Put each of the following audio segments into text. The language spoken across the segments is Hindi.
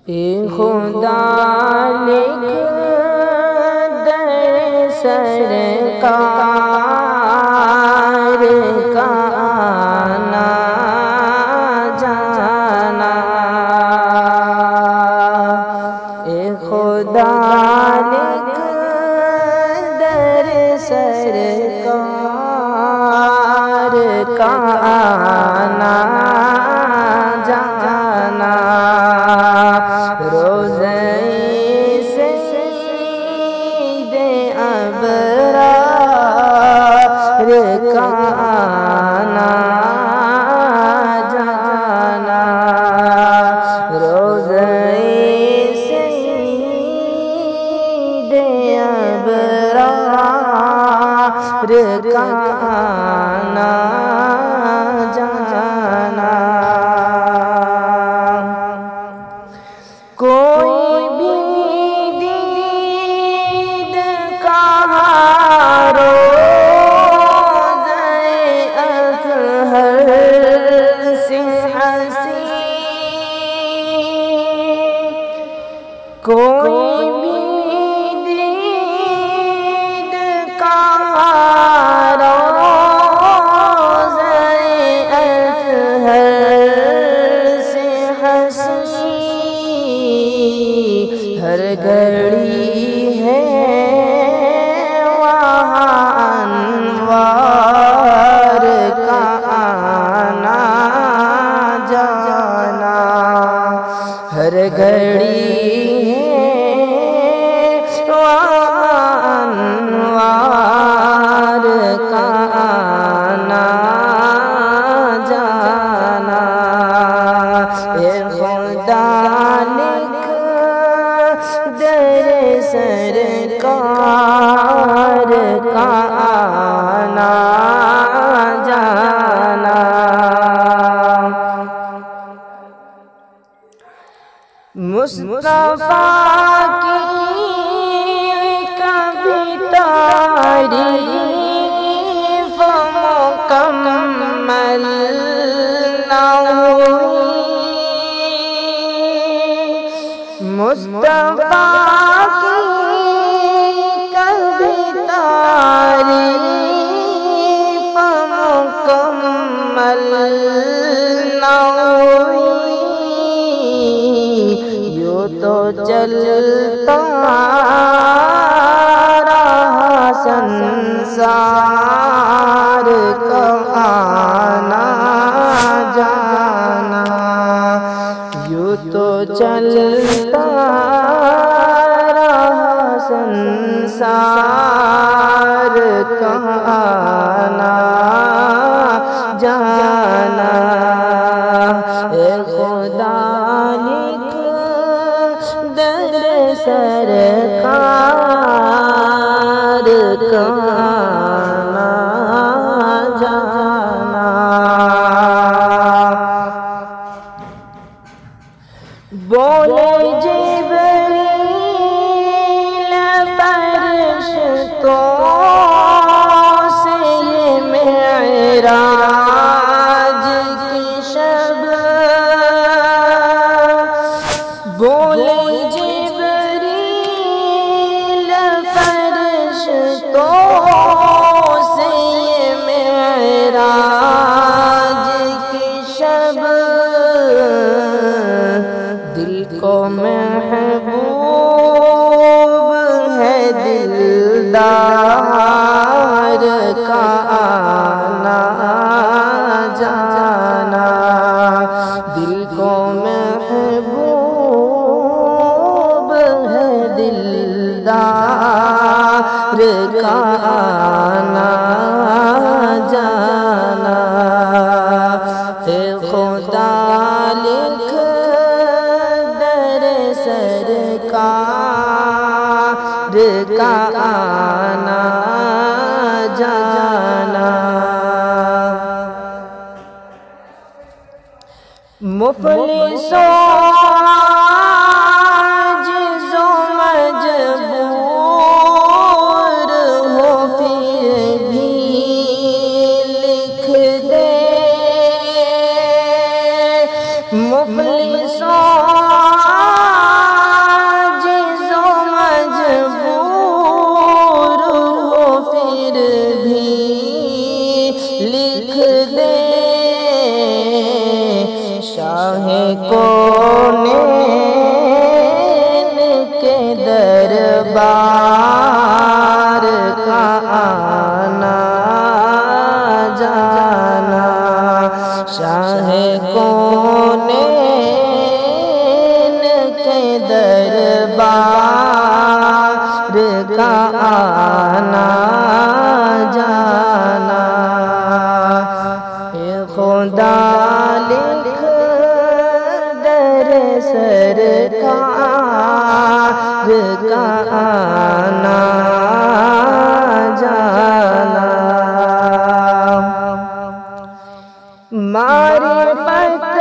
ए खुदा लिख दर सरकार का आना जाना। ए खुदा लिख दर सरकार का आना जाना। रोज़े सईदे अबरार का आना जाना। रोज़े सईदे अबरार का आना जाना। कोई भी दीद कहाँ रोज़े अज़हर से हंसी। कोई भी दीद कहाँ रोज़े अज़हर से हंसी। हर घड़ी है वहाँ अनवार का आना जाना। हर घड़ी है वहाँ अनवार का आना जाना। ए खुदा लिख दर सरकार का आना जाना। मुस्तफा की कभी तारीफ मुकम्मल न हुई। मुस्तफा की कभी तारीफ मुकम्मल न हुई। यूं तो चलता रहा संसार का आना जाना। यूं तो चलता रहा संसार का आना जाना। ए खुदा लिख दर सरकार का आना जाना। बोले जिब्रील फरिश्तों से ये मेराज की शब। बोले जिब्रील फरिश्तों से ये मेराज की शब। दिल को महबूब है दिलदार का आना जाना। दिल को महबूब है दिलदार का आना जाना। ए खुदा लिख दर सरकार का आना जाना। मुफलिसों आजिज़ों मजबूर हो फिर भी लिख दे। मुफलिसों लिख दे शाह कौनैन के दरबार का आना जाना। शाह कौनैन के दरबार का आना जाना। हे खुदा लिख दर सरकार का आना जाना। मारिफत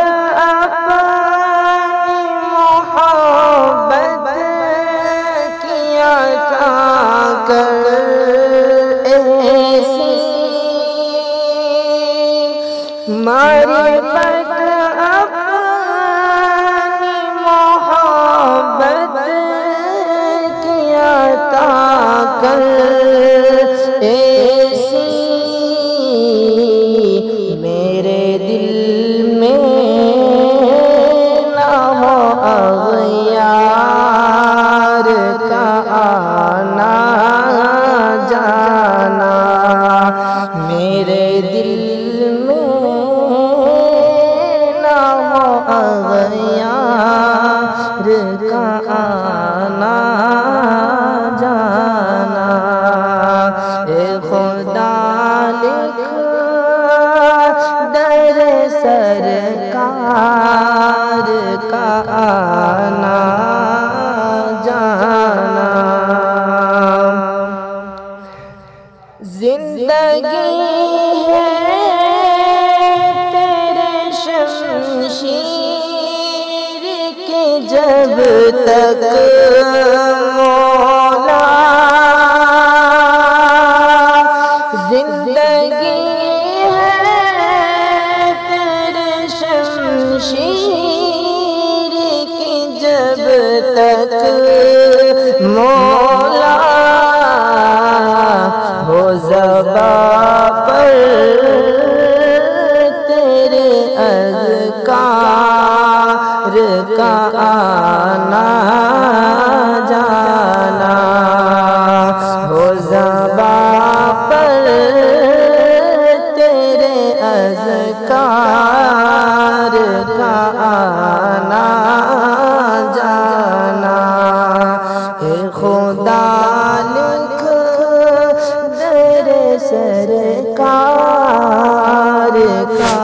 अपनी मोहब्बत की अता कर ऐसी। मारिफत अपनी मोहब्बत की अता कर ऐसी। मेरे दिल में ना हो अग़यार का आना जाना। मेरे दिल में ना हो अग़यार का आना जाना। ए खुदा लिख दर सरकार का आना जाना। जिंदगी है तेरे शमशीर के जब तक मौला। जिंदगी शमशीर की जब तक मौला हो ज़बां पर तेरे अज़कार का आना जाना। हो ज़बां पर तेरे अज़कार का आना जाना। हे खुदा लिख दर सरकार का